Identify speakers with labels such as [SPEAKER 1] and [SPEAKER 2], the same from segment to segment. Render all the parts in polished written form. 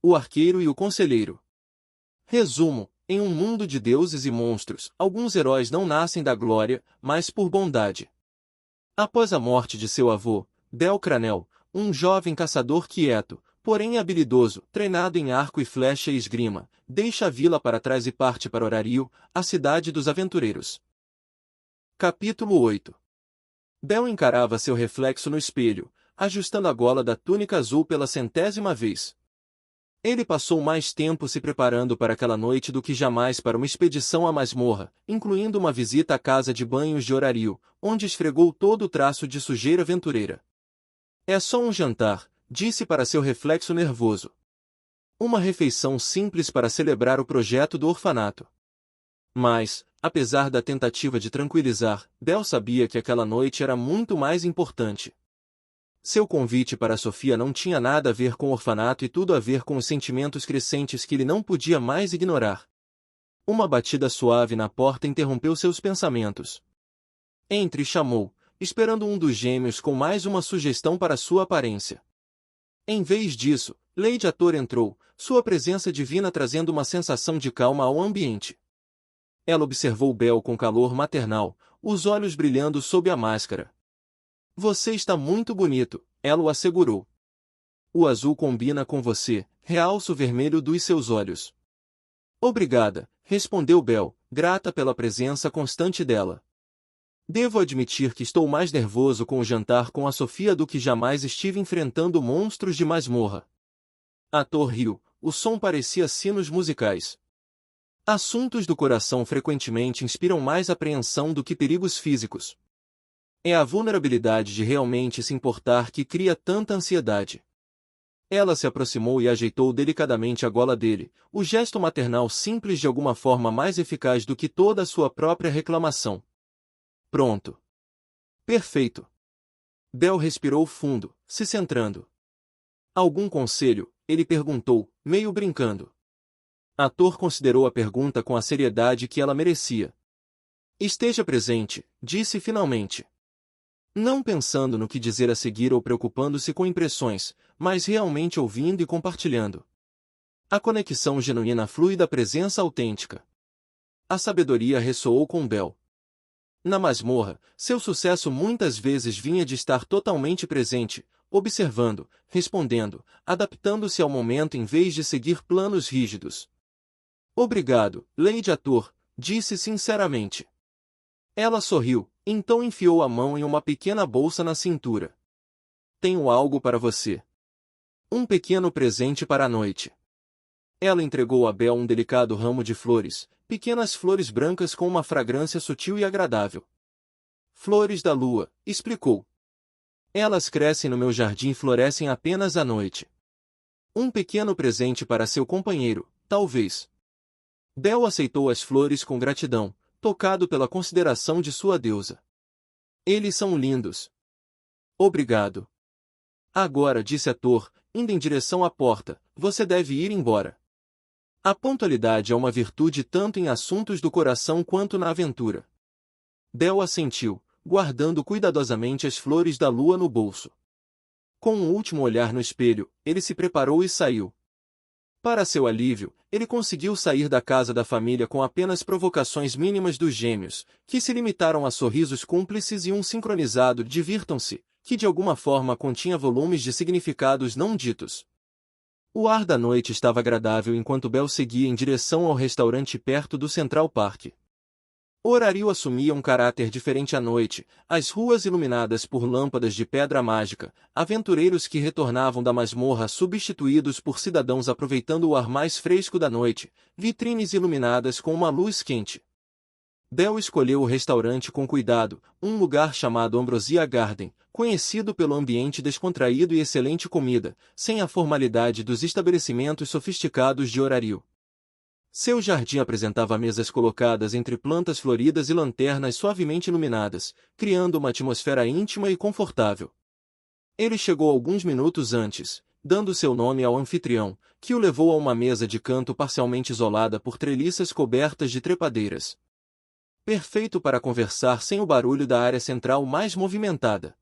[SPEAKER 1] o arqueiro e o conselheiro. Resumo: em um mundo de deuses e monstros, alguns heróis não nascem da glória, mas por bondade. Após a morte de seu avô, Bel Cranel, um jovem caçador quieto, porém habilidoso, treinado em arco e flecha e esgrima, deixa a vila para trás e parte para Orario, a cidade dos aventureiros. Capítulo 8. Bel encarava seu reflexo no espelho, ajustando a gola da túnica azul pela 100ª vez. Ele passou mais tempo se preparando para aquela noite do que jamais para uma expedição à masmorra, incluindo uma visita à casa de banhos de Orario, onde esfregou todo o traço de sujeira aventureira. É só um jantar, disse para seu reflexo nervoso. Uma refeição simples para celebrar o projeto do orfanato. Mas, apesar da tentativa de tranquilizar, Bel sabia que aquela noite era muito mais importante. Seu convite para Sofia não tinha nada a ver com o orfanato e tudo a ver com os sentimentos crescentes que ele não podia mais ignorar. Uma batida suave na porta interrompeu seus pensamentos. Entre chamou, esperando um dos gêmeos com mais uma sugestão para sua aparência. Em vez disso, Lady Ator entrou, sua presença divina trazendo uma sensação de calma ao ambiente. Ela observou Bel com calor maternal, os olhos brilhando sob a máscara. Você está muito bonito, ela o assegurou. O azul combina com você, realça o vermelho dos seus olhos. Obrigada, respondeu Bel, grata pela presença constante dela. Devo admitir que estou mais nervoso com o jantar com a Sofia do que jamais estive enfrentando monstros de masmorra. Ator riu, o som parecia sinos musicais. Assuntos do coração frequentemente inspiram mais apreensão do que perigos físicos. É a vulnerabilidade de realmente se importar que cria tanta ansiedade. Ela se aproximou e ajeitou delicadamente a gola dele, o gesto maternal simples de alguma forma mais eficaz do que toda a sua própria reclamação. Pronto. Perfeito. Bel respirou fundo, se centrando. Algum conselho? Ele perguntou, meio brincando. Ator considerou a pergunta com a seriedade que ela merecia. Esteja presente, disse finalmente. Não pensando no que dizer a seguir ou preocupando-se com impressões, mas realmente ouvindo e compartilhando. A conexão genuína flui da presença autêntica. A sabedoria ressoou com Bel. Na masmorra, seu sucesso muitas vezes vinha de estar totalmente presente, observando, respondendo, adaptando-se ao momento em vez de seguir planos rígidos. Obrigado, Lady Ator, disse sinceramente. Ela sorriu, então enfiou a mão em uma pequena bolsa na cintura. Tenho algo para você. Um pequeno presente para a noite. Ela entregou a Bel um delicado ramo de flores, pequenas flores brancas com uma fragrância sutil e agradável. Flores da lua, explicou. Elas crescem no meu jardim e florescem apenas à noite. Um pequeno presente para seu companheiro, talvez. Bel aceitou as flores com gratidão, tocado pela consideração de sua deusa. Eles são lindos. Obrigado. Agora, disse Ator, indo em direção à porta, você deve ir embora. A pontualidade é uma virtude tanto em assuntos do coração quanto na aventura. Bel assentiu, guardando cuidadosamente as flores da lua no bolso. Com um último olhar no espelho, ele se preparou e saiu. Para seu alívio, ele conseguiu sair da casa da família com apenas provocações mínimas dos gêmeos, que se limitaram a sorrisos cúmplices e um sincronizado "divirtam-se", que de alguma forma continha volumes de significados não ditos. O ar da noite estava agradável enquanto Bel seguia em direção ao restaurante perto do Central Park. O horário assumia um caráter diferente à noite, as ruas iluminadas por lâmpadas de pedra mágica, aventureiros que retornavam da masmorra substituídos por cidadãos aproveitando o ar mais fresco da noite, vitrines iluminadas com uma luz quente. Bel escolheu o restaurante com cuidado, um lugar chamado Ambrosia Garden, conhecido pelo ambiente descontraído e excelente comida, sem a formalidade dos estabelecimentos sofisticados de Orario. Seu jardim apresentava mesas colocadas entre plantas floridas e lanternas suavemente iluminadas, criando uma atmosfera íntima e confortável. Ele chegou alguns minutos antes, dando seu nome ao anfitrião, que o levou a uma mesa de canto parcialmente isolada por treliças cobertas de trepadeiras. Perfeito para conversar sem o barulho da área central mais movimentada.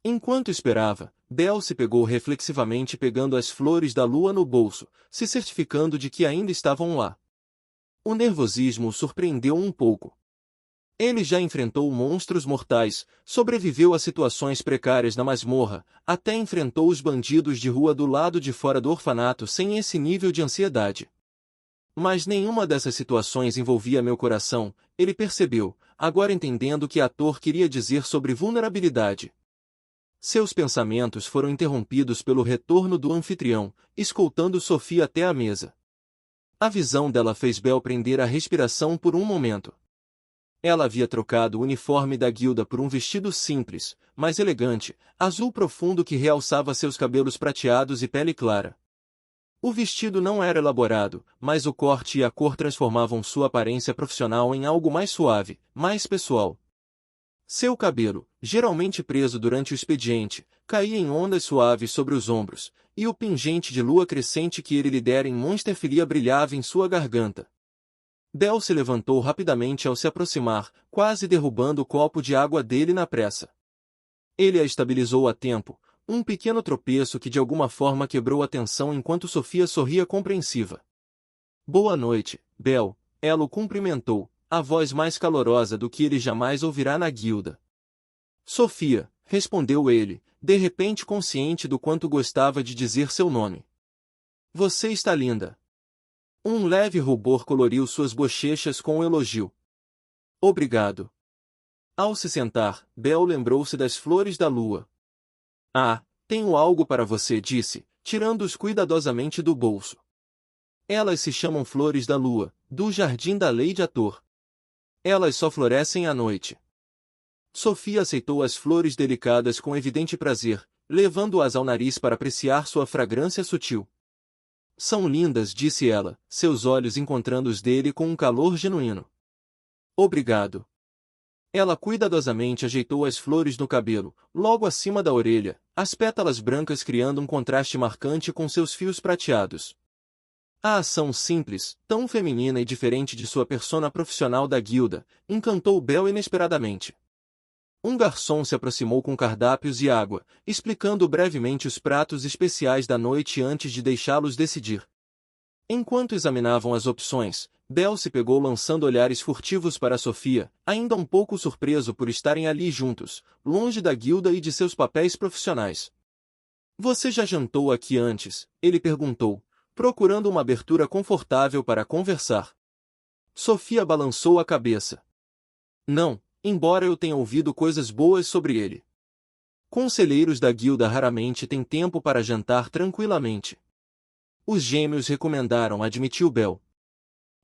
[SPEAKER 1] Enquanto esperava, Bel se pegou reflexivamente pegando as flores da lua no bolso, se certificando de que ainda estavam lá. O nervosismo o surpreendeu um pouco. Ele já enfrentou monstros mortais, sobreviveu a situações precárias na masmorra, até enfrentou os bandidos de rua do lado de fora do orfanato sem esse nível de ansiedade. Mas nenhuma dessas situações envolvia meu coração, ele percebeu, agora entendendo o que a ator queria dizer sobre vulnerabilidade. Seus pensamentos foram interrompidos pelo retorno do anfitrião, escoltando Sofia até a mesa. A visão dela fez Bel prender a respiração por um momento. Ela havia trocado o uniforme da guilda por um vestido simples, mas elegante, azul profundo que realçava seus cabelos prateados e pele clara. O vestido não era elaborado, mas o corte e a cor transformavam sua aparência profissional em algo mais suave, mais pessoal. Seu cabelo, geralmente preso durante o expediente, caía em ondas suaves sobre os ombros, e o pingente de lua crescente que ele lhe dera em Monsterfilia brilhava em sua garganta. Bel se levantou rapidamente ao se aproximar, quase derrubando o copo de água dele na pressa. Ele a estabilizou a tempo, um pequeno tropeço que de alguma forma quebrou a tensão enquanto Sofia sorria compreensiva. Boa noite, Bel, ela o cumprimentou, a voz mais calorosa do que ele jamais ouvirá na guilda. Sofia, respondeu ele, de repente consciente do quanto gostava de dizer seu nome. Você está linda. Um leve rubor coloriu suas bochechas com o elogio. Obrigado. Ao se sentar, Bel lembrou-se das flores da lua. Ah, tenho algo para você, disse, tirando-os cuidadosamente do bolso. Elas se chamam flores da lua, do jardim da Lady Ator. Elas só florescem à noite. Sofia aceitou as flores delicadas com evidente prazer, levando-as ao nariz para apreciar sua fragrância sutil. São lindas, disse ela, seus olhos encontrando os dele com um calor genuíno. Obrigado. Ela cuidadosamente ajeitou as flores no cabelo, logo acima da orelha, as pétalas brancas criando um contraste marcante com seus fios prateados. A ação simples, tão feminina e diferente de sua persona profissional da guilda, encantou Bel inesperadamente. Um garçom se aproximou com cardápios e água, explicando brevemente os pratos especiais da noite antes de deixá-los decidir. Enquanto examinavam as opções, Bel se pegou lançando olhares furtivos para Sofia, ainda um pouco surpreso por estarem ali juntos, longe da guilda e de seus papéis profissionais. Você já jantou aqui antes? Ele perguntou, procurando uma abertura confortável para conversar. Sofia balançou a cabeça. Não, embora eu tenha ouvido coisas boas sobre ele. Conselheiros da guilda raramente têm tempo para jantar tranquilamente. Os gêmeos recomendaram, admitiu Bel.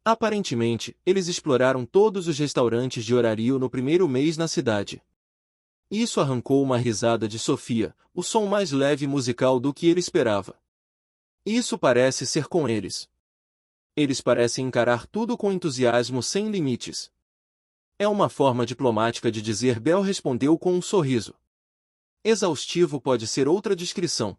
[SPEAKER 1] Aparentemente, eles exploraram todos os restaurantes de horário no primeiro mês na cidade. Isso arrancou uma risada de Sofia, o som mais leve e musical do que ele esperava. Isso parece ser com eles. Eles parecem encarar tudo com entusiasmo sem limites. É uma forma diplomática de dizer, Bel respondeu com um sorriso. Exaustivo pode ser outra descrição.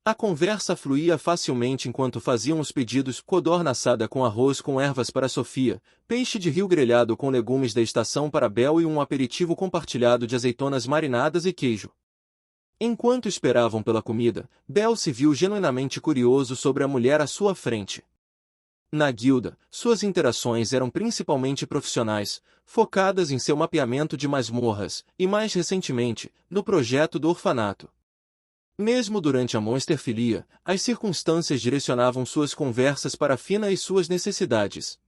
[SPEAKER 1] A conversa fluía facilmente enquanto faziam os pedidos: codorna assada com arroz com ervas para Sofia, peixe de rio grelhado com legumes da estação para Bel e um aperitivo compartilhado de azeitonas marinadas e queijo. Enquanto esperavam pela comida, Bel se viu genuinamente curioso sobre a mulher à sua frente. Na guilda, suas interações eram principalmente profissionais, focadas em seu mapeamento de masmorras, e mais recentemente, no projeto do orfanato. Mesmo durante a Monsterfilia, as circunstâncias direcionavam suas conversas para Fina e suas necessidades.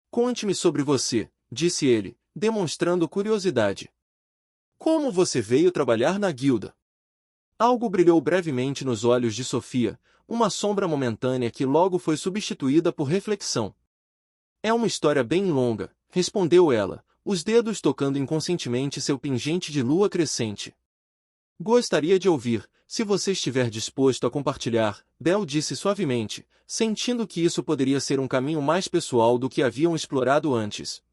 [SPEAKER 1] Conte-me sobre você, disse ele, demonstrando curiosidade. Como você veio trabalhar na guilda? Algo brilhou brevemente nos olhos de Sofia, uma sombra momentânea que logo foi substituída por reflexão. É uma história bem longa, respondeu ela, os dedos tocando inconscientemente seu pingente de lua crescente. Gostaria de ouvir, se você estiver disposto a compartilhar, Bel disse suavemente, sentindo que isso poderia ser um caminho mais pessoal do que haviam explorado antes.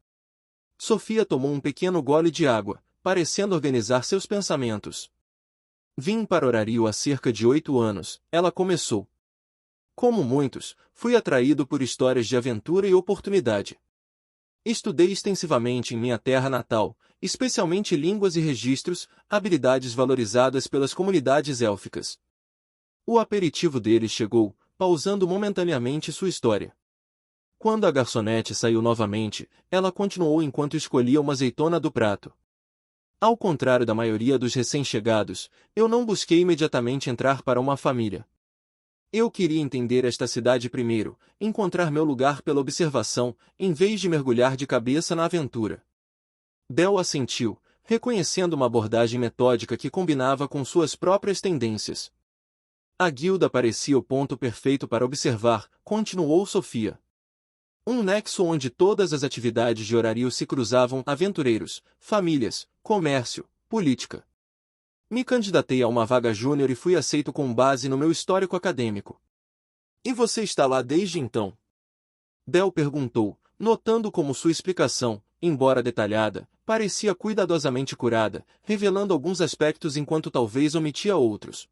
[SPEAKER 1] Sofia tomou um pequeno gole de água, parecendo organizar seus pensamentos. Vim para Horário há cerca de 8 anos, ela começou. Como muitos, fui atraído por histórias de aventura e oportunidade. Estudei extensivamente em minha terra natal, especialmente línguas e registros, habilidades valorizadas pelas comunidades élficas. O aperitivo deles chegou, pausando momentaneamente sua história. Quando a garçonete saiu novamente, ela continuou enquanto escolhia uma azeitona do prato. Ao contrário da maioria dos recém-chegados, eu não busquei imediatamente entrar para uma família. Eu queria entender esta cidade primeiro, encontrar meu lugar pela observação, em vez de mergulhar de cabeça na aventura. Bel assentiu, reconhecendo uma abordagem metódica que combinava com suas próprias tendências. A guilda parecia o ponto perfeito para observar, continuou Sofia. Um nexo onde todas as atividades de horário se cruzavam: aventureiros, famílias, comércio, política. Me candidatei a uma vaga júnior e fui aceito com base no meu histórico acadêmico. E você está lá desde então? Bel perguntou, notando como sua explicação, embora detalhada, parecia cuidadosamente curada, revelando alguns aspectos enquanto talvez omitia outros.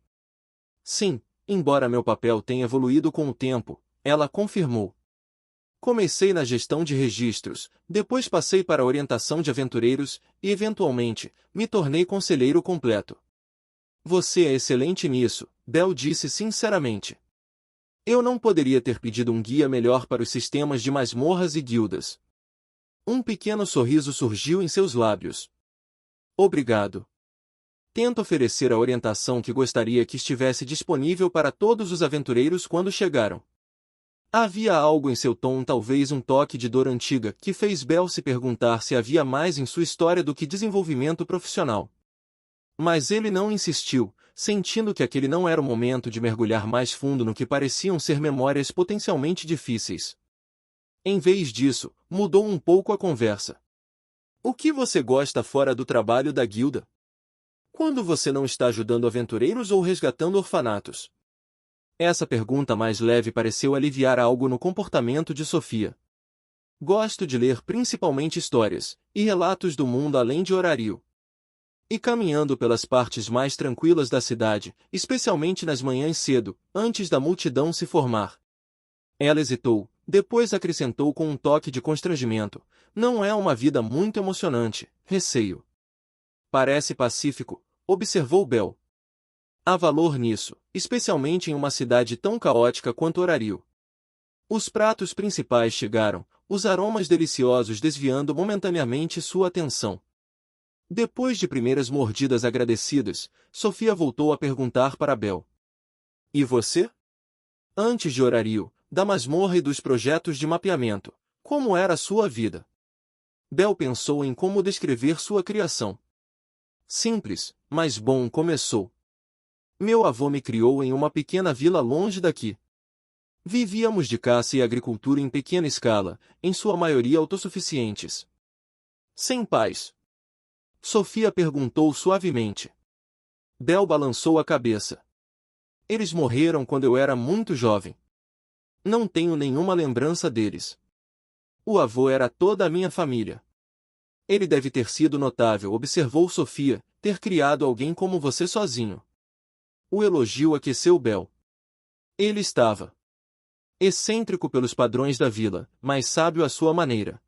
[SPEAKER 1] Sim, embora meu papel tenha evoluído com o tempo, ela confirmou. Comecei na gestão de registros, depois passei para a orientação de aventureiros e, eventualmente, me tornei conselheiro completo. Você é excelente nisso, Bel disse sinceramente. Eu não poderia ter pedido um guia melhor para os sistemas de masmorras e guildas. Um pequeno sorriso surgiu em seus lábios. Obrigado. Tento oferecer a orientação que gostaria que estivesse disponível para todos os aventureiros quando chegaram. Havia algo em seu tom, talvez um toque de dor antiga, que fez Bel se perguntar se havia mais em sua história do que desenvolvimento profissional. Mas ele não insistiu, sentindo que aquele não era o momento de mergulhar mais fundo no que pareciam ser memórias potencialmente difíceis. Em vez disso, mudou um pouco a conversa. O que você gosta fora do trabalho da guilda? Quando você não está ajudando aventureiros ou resgatando orfanatos? Essa pergunta mais leve pareceu aliviar algo no comportamento de Sofia. Gosto de ler principalmente histórias e relatos do mundo além de horário. E caminhando pelas partes mais tranquilas da cidade, especialmente nas manhãs cedo, antes da multidão se formar. Ela hesitou, depois acrescentou com um toque de constrangimento. Não é uma vida muito emocionante, receio. Parece pacífico, observou Bel. Há valor nisso, especialmente em uma cidade tão caótica quanto Horário. Os pratos principais chegaram, os aromas deliciosos desviando momentaneamente sua atenção. Depois de primeiras mordidas agradecidas, Sofia voltou a perguntar para Bel. E você? Antes de Horário, da masmorra e dos projetos de mapeamento, como era a sua vida? Bel pensou em como descrever sua criação. Simples, mas bom, começou. Meu avô me criou em uma pequena vila longe daqui. Vivíamos de caça e agricultura em pequena escala, em sua maioria autossuficientes. Sem pais. Sofia perguntou suavemente. Bel balançou a cabeça. Eles morreram quando eu era muito jovem. Não tenho nenhuma lembrança deles. O avô era toda a minha família. Ele deve ter sido notável, observou Sofia, ter criado alguém como você sozinho. O elogio aqueceu Bel. Ele estava excêntrico pelos padrões da vila, mas sábio à sua maneira.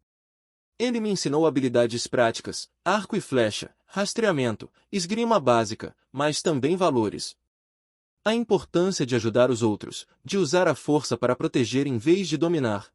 [SPEAKER 1] Ele me ensinou habilidades práticas, arco e flecha, rastreamento, esgrima básica, mas também valores. A importância de ajudar os outros, de usar a força para proteger em vez de dominar.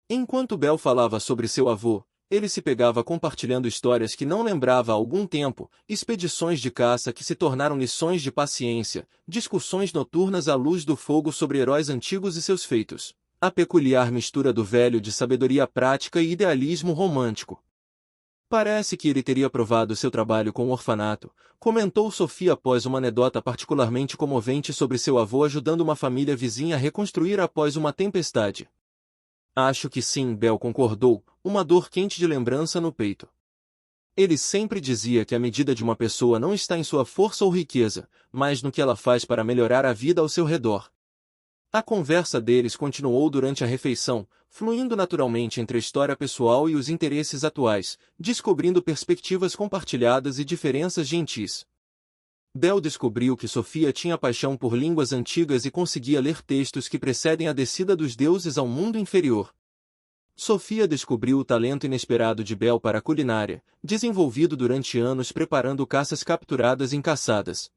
[SPEAKER 1] Enquanto Bel falava sobre seu avô, ele se pegava compartilhando histórias que não lembrava há algum tempo, expedições de caça que se tornaram lições de paciência, discussões noturnas à luz do fogo sobre heróis antigos e seus feitos. A peculiar mistura do velho de sabedoria prática e idealismo romântico. Parece que ele teria provado seu trabalho com o orfanato, comentou Sofia após uma anedota particularmente comovente sobre seu avô ajudando uma família vizinha a reconstruir após uma tempestade. Acho que sim, Bel concordou, uma dor quente de lembrança no peito. Ele sempre dizia que a medida de uma pessoa não está em sua força ou riqueza, mas no que ela faz para melhorar a vida ao seu redor. A conversa deles continuou durante a refeição, fluindo naturalmente entre a história pessoal e os interesses atuais, descobrindo perspectivas compartilhadas e diferenças gentis. Bel descobriu que Sofia tinha paixão por línguas antigas e conseguia ler textos que precedem a descida dos deuses ao mundo inferior. Sofia descobriu o talento inesperado de Bel para a culinária, desenvolvido durante anos preparando caças capturadas em caçadas.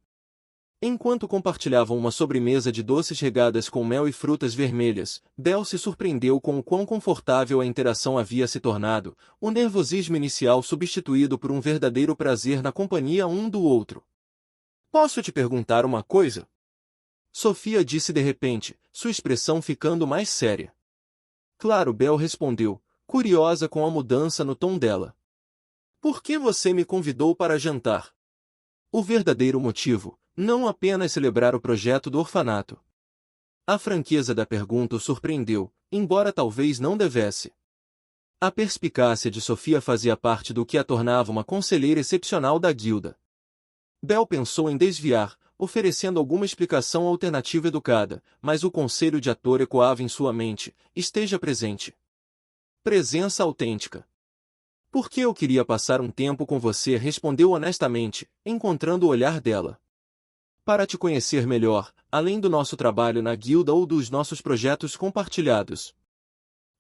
[SPEAKER 1] Enquanto compartilhavam uma sobremesa de doces regadas com mel e frutas vermelhas, Bel se surpreendeu com o quão confortável a interação havia se tornado, o nervosismo inicial substituído por um verdadeiro prazer na companhia um do outro. "Posso te perguntar uma coisa?" Sofia disse de repente, sua expressão ficando mais séria. "Claro", Bel respondeu, curiosa com a mudança no tom dela. "Por que você me convidou para jantar?" O verdadeiro motivo, não apenas celebrar o projeto do orfanato. A franqueza da pergunta o surpreendeu, embora talvez não devesse. A perspicácia de Sofia fazia parte do que a tornava uma conselheira excepcional da guilda. Bel pensou em desviar, oferecendo alguma explicação alternativa educada, mas o conselho de ator ecoava em sua mente: esteja presente. Presença autêntica. "Por que eu queria passar um tempo com você?", respondeu honestamente, encontrando o olhar dela. "Para te conhecer melhor, além do nosso trabalho na guilda ou dos nossos projetos compartilhados.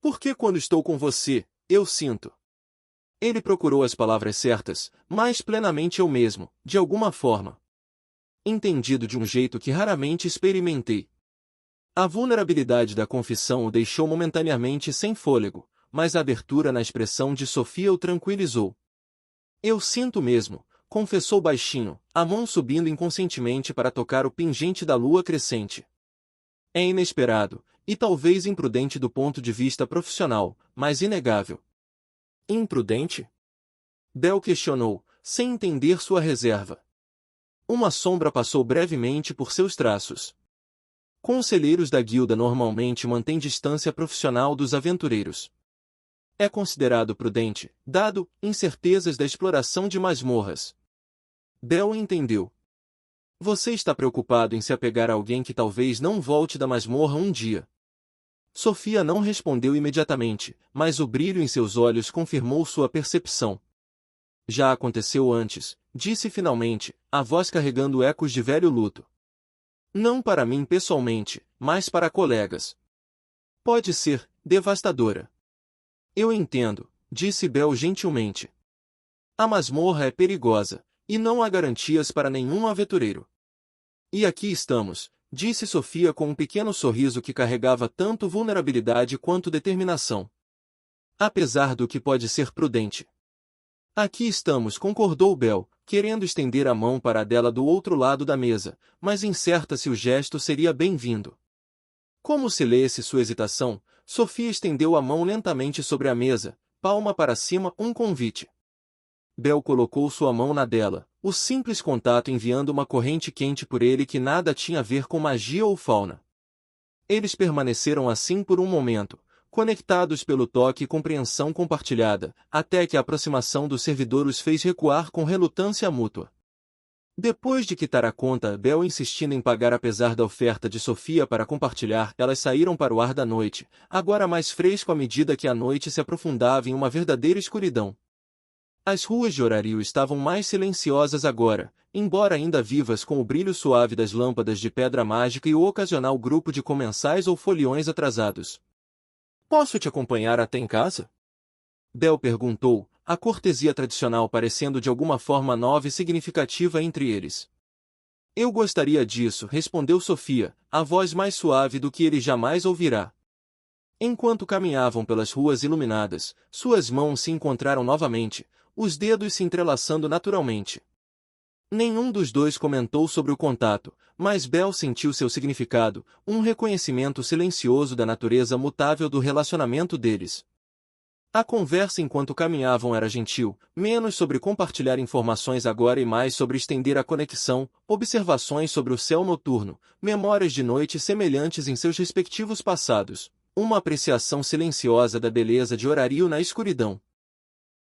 [SPEAKER 1] Porque quando estou com você, eu sinto." Ele procurou as palavras certas, mas plenamente eu mesmo, de alguma forma. Entendido de um jeito que raramente experimentei. A vulnerabilidade da confissão o deixou momentaneamente sem fôlego, mas a abertura na expressão de Sofia o tranquilizou. "Eu sinto mesmo", confessou baixinho, a mão subindo inconscientemente para tocar o pingente da lua crescente. "É inesperado, e talvez imprudente do ponto de vista profissional, mas inegável." "Imprudente?" Bel questionou, sem entender sua reserva. Uma sombra passou brevemente por seus traços. Conselheiros da guilda normalmente mantêm distância profissional dos aventureiros. É considerado prudente, dado incertezas da exploração de masmorras. Bel entendeu. "Você está preocupado em se apegar a alguém que talvez não volte da masmorra um dia." Sofia não respondeu imediatamente, mas o brilho em seus olhos confirmou sua percepção. "Já aconteceu antes", disse finalmente, a voz carregando ecos de velho luto. "Não para mim pessoalmente, mas para colegas. Pode ser devastadora." "Eu entendo", disse Bel gentilmente. "A masmorra é perigosa, e não há garantias para nenhum aventureiro." "E aqui estamos", disse Sofia com um pequeno sorriso que carregava tanto vulnerabilidade quanto determinação. "Apesar do que pode ser prudente." "Aqui estamos", concordou Bel, querendo estender a mão para a dela do outro lado da mesa, mas incerta se o gesto seria bem-vindo. Como se lesse sua hesitação, Sofia estendeu a mão lentamente sobre a mesa, palma para cima, um convite. Bel colocou sua mão na dela, o simples contato enviando uma corrente quente por ele que nada tinha a ver com magia ou fauna. Eles permaneceram assim por um momento, conectados pelo toque e compreensão compartilhada, até que a aproximação do servidor os fez recuar com relutância mútua. Depois de quitar a conta, Bel insistindo em pagar apesar da oferta de Sofia para compartilhar, elas saíram para o ar da noite, agora mais fresco à medida que a noite se aprofundava em uma verdadeira escuridão. As ruas de Horário estavam mais silenciosas agora, embora ainda vivas com o brilho suave das lâmpadas de pedra mágica e o ocasional grupo de comensais ou foliões atrasados. "Posso te acompanhar até em casa?" Bel perguntou, a cortesia tradicional parecendo de alguma forma nova e significativa entre eles. "Eu gostaria disso", respondeu Sofia, a voz mais suave do que ele jamais ouvirá. Enquanto caminhavam pelas ruas iluminadas, suas mãos se encontraram novamente, os dedos se entrelaçando naturalmente. Nenhum dos dois comentou sobre o contato, mas Bel sentiu seu significado, um reconhecimento silencioso da natureza mutável do relacionamento deles. A conversa enquanto caminhavam era gentil, menos sobre compartilhar informações agora e mais sobre estender a conexão, observações sobre o céu noturno, memórias de noite semelhantes em seus respectivos passados, uma apreciação silenciosa da beleza de Horário na escuridão.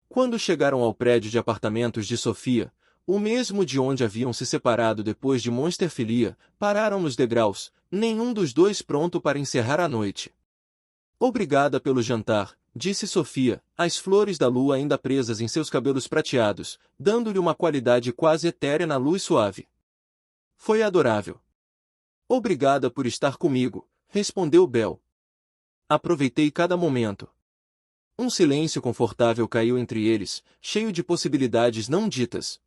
[SPEAKER 1] Quando chegaram ao prédio de apartamentos de Sofia, o mesmo de onde haviam se separado depois de Monsterfilia, pararam nos degraus, nenhum dos dois pronto para encerrar a noite. "Obrigada pelo jantar", disse Sofia, as flores da lua ainda presas em seus cabelos prateados, dando-lhe uma qualidade quase etérea na luz suave. "Foi adorável." "Obrigada por estar comigo", respondeu Bel. "Aproveitei cada momento." Um silêncio confortável caiu entre eles, cheio de possibilidades não ditas.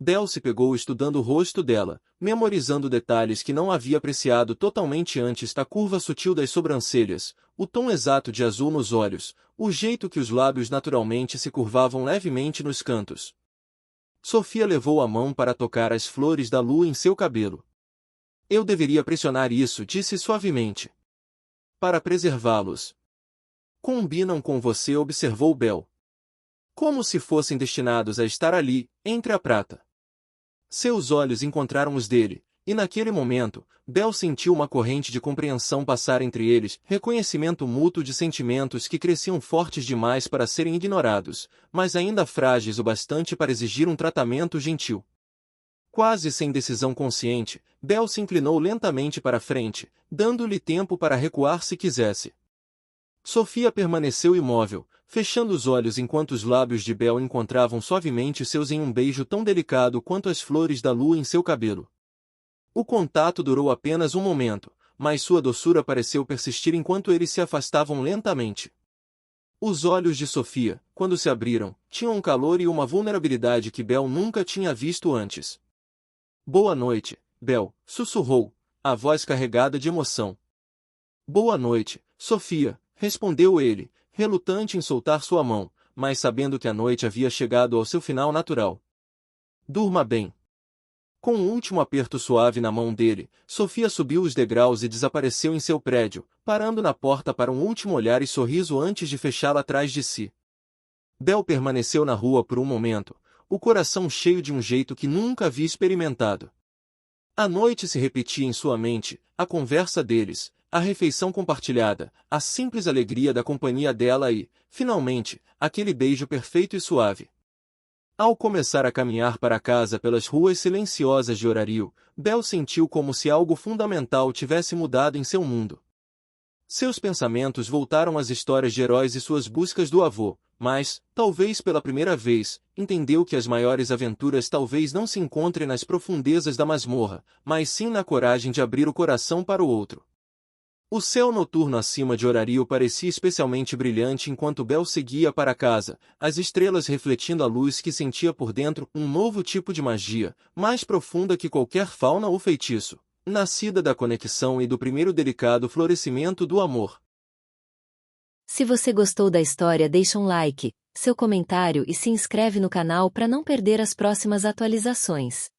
[SPEAKER 1] Bel se pegou estudando o rosto dela, memorizando detalhes que não havia apreciado totalmente antes: a curva sutil das sobrancelhas, o tom exato de azul nos olhos, o jeito que os lábios naturalmente se curvavam levemente nos cantos. Sofia levou a mão para tocar as flores da lua em seu cabelo. Eu deveria pressionar isso, disse suavemente. Para preservá-los. Combinam com você, observou Bel. Como se fossem destinados a estar ali, entre a prata. Seus olhos encontraram os dele, e naquele momento, Bel sentiu uma corrente de compreensão passar entre eles, reconhecimento mútuo de sentimentos que cresciam fortes demais para serem ignorados, mas ainda frágeis o bastante para exigir um tratamento gentil. Quase sem decisão consciente, Bel se inclinou lentamente para a frente, dando-lhe tempo para recuar se quisesse. Sofia permaneceu imóvel, fechando os olhos enquanto os lábios de Bel encontravam suavemente seus em um beijo tão delicado quanto as flores da lua em seu cabelo. O contato durou apenas um momento, mas sua doçura pareceu persistir enquanto eles se afastavam lentamente. Os olhos de Sofia, quando se abriram, tinham um calor e uma vulnerabilidade que Bel nunca tinha visto antes. Boa noite, Bel, sussurrou, a voz carregada de emoção. Boa noite, Sofia, respondeu ele, relutante em soltar sua mão, mas sabendo que a noite havia chegado ao seu final natural. Durma bem. Com um último aperto suave na mão dele, Sofia subiu os degraus e desapareceu em seu prédio, parando na porta para um último olhar e sorriso antes de fechá-la atrás de si. Bel permaneceu na rua por um momento, o coração cheio de um jeito que nunca havia experimentado. A noite se repetia em sua mente, a conversa deles, a refeição compartilhada, a simples alegria da companhia dela e, finalmente, aquele beijo perfeito e suave. Ao começar a caminhar para casa pelas ruas silenciosas de Orario, Bel sentiu como se algo fundamental tivesse mudado em seu mundo. Seus pensamentos voltaram às histórias de heróis e suas buscas do avô, mas, talvez pela primeira vez, entendeu que as maiores aventuras talvez não se encontrem nas profundezas da masmorra, mas sim na coragem de abrir o coração para o outro. O céu noturno acima de Orario parecia especialmente brilhante enquanto Bel seguia para casa, as estrelas refletindo a luz que sentia por dentro, um novo tipo de magia, mais profunda que qualquer fauna ou feitiço, nascida da conexão e do primeiro delicado florescimento do amor.
[SPEAKER 2] Se você gostou da história, deixa um like, seu comentário e se inscreve no canal para não perder as próximas atualizações.